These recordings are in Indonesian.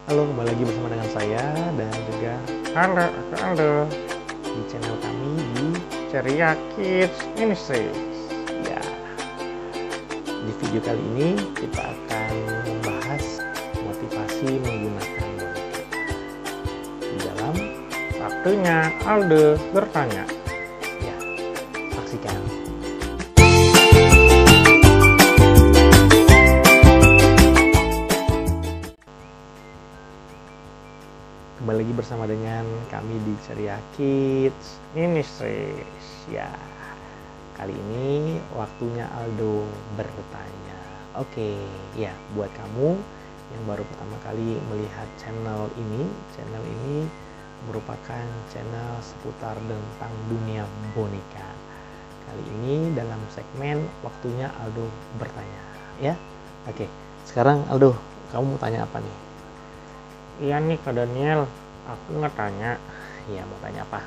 Halo, kembali lagi bersama dengan saya dan juga Aldo di channel kami di Ceria Kids Ministries. Ya, di video kali ini kita akan membahas motivasi menggunakan boneka di dalam waktunya Aldo bertanya. Ya, saksikan. Kembali lagi bersama dengan kami di Ceria Kids Ministries. Ya, kali ini waktunya Aldo bertanya. Oke, ya buat kamu yang baru pertama kali melihat channel ini merupakan channel seputar tentang dunia boneka. Kali ini dalam segmen waktunya Aldo bertanya. Ya, oke. Sekarang Aldo, kamu mau tanya apa nih? Iya nih Kak Daniel, aku nggak tanya. Ya, mau tanya apa?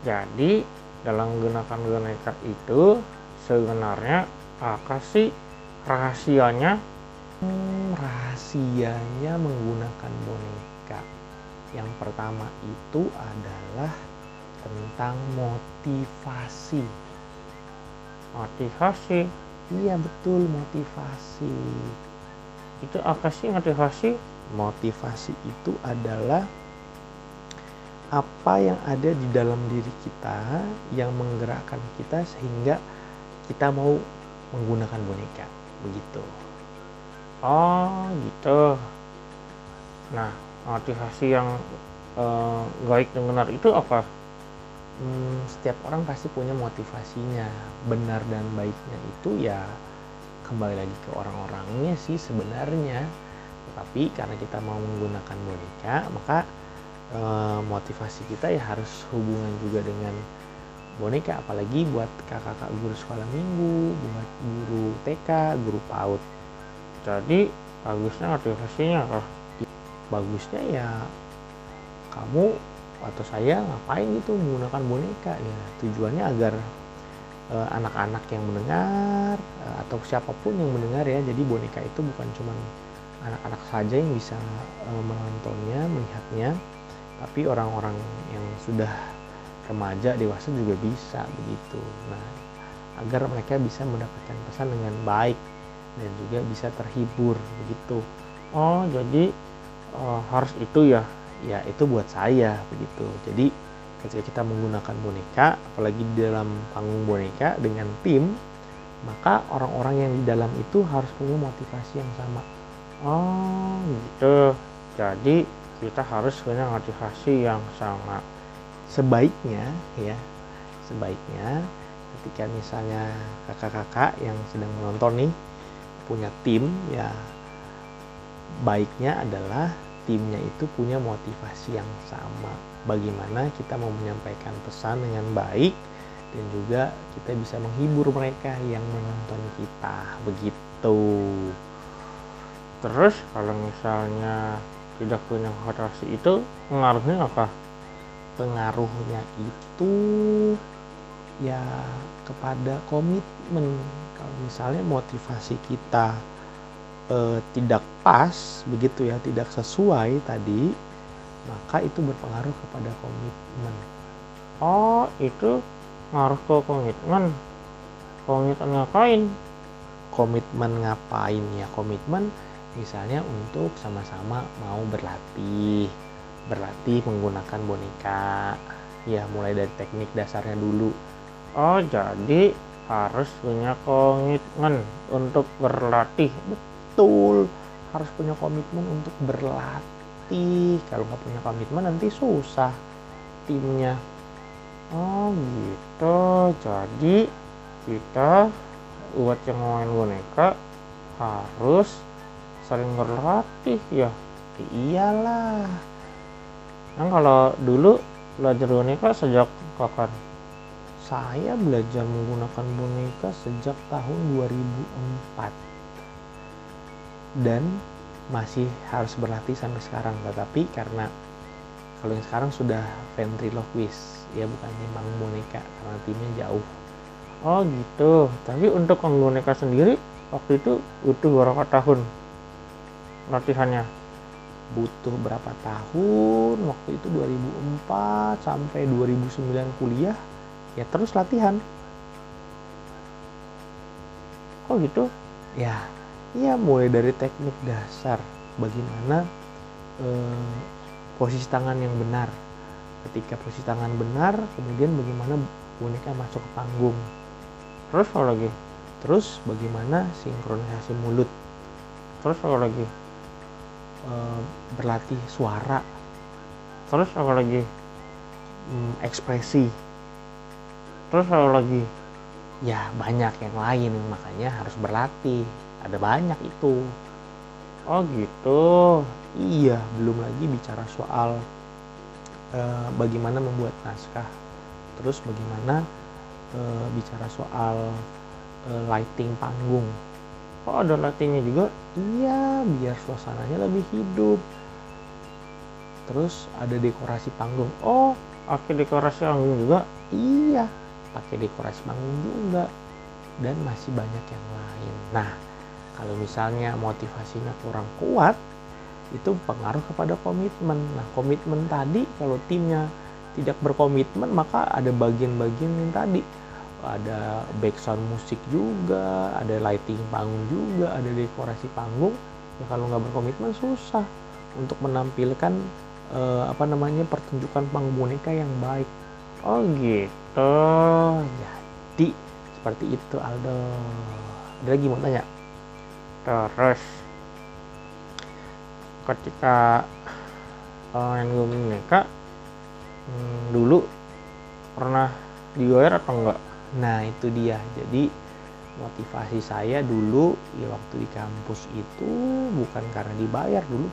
Jadi dalam menggunakan boneka itu sebenarnya apa sih rahasianya? Rahasianya menggunakan boneka. Yang pertama itu adalah tentang motivasi. Motivasi Iya betul, motivasi. itu apa sih motivasi? Motivasi itu adalah apa yang ada di dalam diri kita yang menggerakkan kita sehingga kita mau menggunakan boneka, begitu. Oh gitu. Nah, motivasi yang baik dan benar itu apa? Setiap orang pasti punya motivasinya. Benar dan baiknya itu ya kembali lagi ke orang-orangnya sih sebenarnya. Tapi karena kita mau menggunakan boneka, maka motivasi kita ya harus hubungan juga dengan boneka. Apalagi buat kakak-kakak guru sekolah minggu, buat guru TK, guru PAUD. Jadi bagusnya motivasinya apa? Bagusnya ya kamu atau saya ngapain gitu menggunakan boneka ya. Tujuannya agar anak-anak yang mendengar atau siapapun yang mendengar ya. Jadi boneka itu bukan cuma anak-anak saja yang bisa menontonnya, melihatnya, tapi orang-orang yang sudah remaja, dewasa juga bisa begitu. Nah, agar mereka bisa mendapatkan pesan dengan baik dan juga bisa terhibur begitu. Oh jadi harus itu ya? Ya itu buat saya begitu. Jadi ketika kita menggunakan boneka, apalagi di dalam panggung boneka dengan tim, maka orang-orang yang di dalam itu harus punya motivasi yang sama. Oh gitu. Jadi kita harus punya motivasi yang sama. Sebaiknya ketika misalnya kakak-kakak yang sedang menonton nih punya tim, ya baiknya adalah timnya itu punya motivasi yang sama. Bagaimana kita mau menyampaikan pesan dengan baik dan juga kita bisa menghibur mereka yang menonton kita begitu. Terus kalau misalnya tidak punya motivasi itu pengaruhnya apa? Pengaruhnya itu ya kepada komitmen. Kalau misalnya motivasi kita tidak pas begitu ya, tidak sesuai tadi, maka itu berpengaruh kepada komitmen. Oh itu ngaruh ke komitmen. Komitmen ngapain? Komitmen ngapain ya? Komitmen misalnya untuk sama-sama mau berlatih menggunakan boneka ya, mulai dari teknik dasarnya dulu. Oh jadi harus punya komitmen untuk berlatih. Betul, harus punya komitmen untuk berlatih. Kalau nggak punya komitmen nanti susah timnya. Oh gitu. Jadi kita buat yang main boneka harus sering berlatih ya. Iyalah. Nah kalau dulu belajar boneka sejak kapan? Saya belajar menggunakan boneka sejak tahun 2004 dan masih harus berlatih sampai sekarang. Tetapi karena kalau yang sekarang sudah ventriloquist ya, bukan memang boneka karena timnya jauh. Oh gitu. Tapi untuk boneka sendiri waktu itu butuh berapa tahun latihannya? butuh berapa tahun, waktu itu 2004 sampai 2009 kuliah, ya terus latihan. Oh gitu? Ya, mulai dari teknik dasar, bagaimana posisi tangan yang benar. Ketika posisi tangan benar, kemudian bagaimana boneka masuk ke panggung. Terus apa lagi? Terus bagaimana sinkronisasi mulut. Terus apa lagi? Berlatih suara. Terus apa lagi? Ekspresi. Terus apa lagi? Ya banyak yang lain, makanya harus berlatih. Ada banyak itu. Oh gitu. Iya, belum lagi bicara soal bagaimana membuat naskah. Terus bagaimana bicara soal lighting panggung. Oh ada lightingnya juga? Iya, biar suasananya lebih hidup. Terus ada dekorasi panggung. Oh, pakai dekorasi panggung juga? Iya, pakai dekorasi panggung juga. Dan masih banyak yang lain. Nah, kalau misalnya motivasinya kurang kuat, itu pengaruh kepada komitmen. Nah, komitmen tadi kalau timnya tidak berkomitmen, maka ada bagian-bagian yang tadi. Ada background musik juga, ada lighting panggung juga, ada dekorasi panggung. Ya kalau nggak berkomitmen susah untuk menampilkan pertunjukan panggung boneka yang baik. Oh gitu. Jadi seperti itu, Aldo. Ada lagi mau tanya? Terus ketika main boneka dulu pernah dibayar atau enggak? Nah itu dia. Jadi motivasi saya dulu ya waktu di kampus itu bukan karena dibayar. Dulu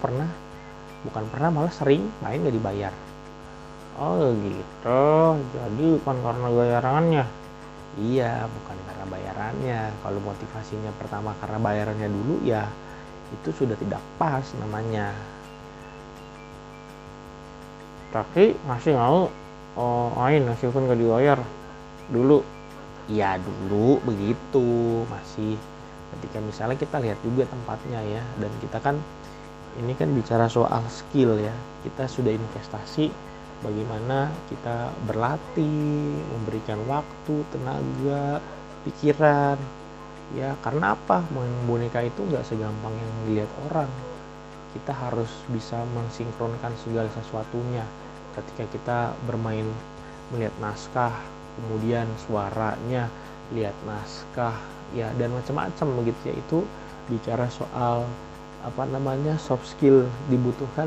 malah sering main gak dibayar. Oh gitu. Jadi bukan karena bayarannya? Iya, bukan karena bayarannya. Kalau motivasinya pertama karena bayarannya dulu, ya itu sudah tidak pas namanya. Tapi masih mau main meskipun gak dibayar dulu? Ya dulu begitu, masih ketika misalnya kita lihat juga tempatnya ya, dan kita kan ini kan bicara soal skill ya, kita sudah investasi, bagaimana kita berlatih, memberikan waktu, tenaga, pikiran ya. Karena apa, main boneka itu nggak segampang yang dilihat orang. Kita harus bisa mensinkronkan segala sesuatunya. Ketika kita bermain, melihat naskah, kemudian suaranya, lihat naskah ya, dan macam-macam begitu ya. Itu bicara soal soft skill, dibutuhkan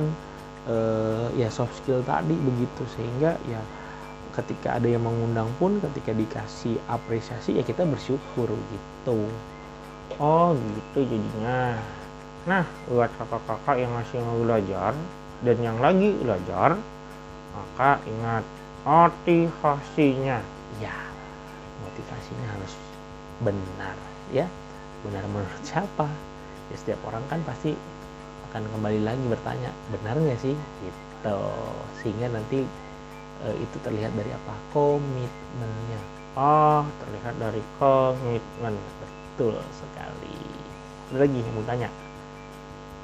ya soft skill tadi begitu. Sehingga ya ketika ada yang mengundang pun, ketika dikasih apresiasi ya kita bersyukur gitu. Oh gitu jadinya. Nah, buat kakak-kakak yang masih mau belajar dan yang lagi belajar, maka ingat motivasinya. Ya, motivasinya harus benar ya. Benar menurut siapa? Ya setiap orang kan pasti akan kembali lagi bertanya, benar nggak sih? Gitu. Sehingga nanti itu terlihat dari apa? Komitmennya. Oh, terlihat dari komitmen. Betul sekali. Ada lagi yang mau tanya?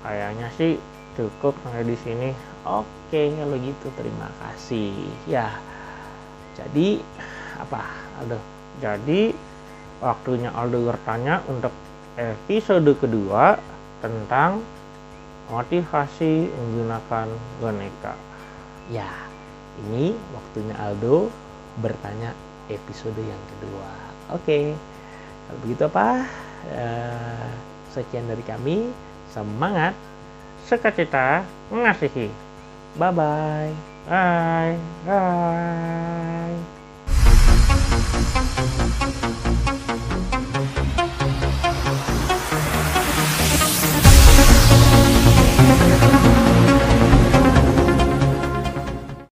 Kayaknya sih cukup sampai di sini. Oke, kalau gitu terima kasih. Ya, jadi apa, Aldo? Jadi waktunya Aldo bertanya untuk episode kedua tentang motivasi menggunakan boneka. Ya, ini waktunya Aldo bertanya episode yang kedua. Oke, kalau begitu sekian dari kami. Semangat, sukacita, mengasihi. Bye-bye. Bye. Bye.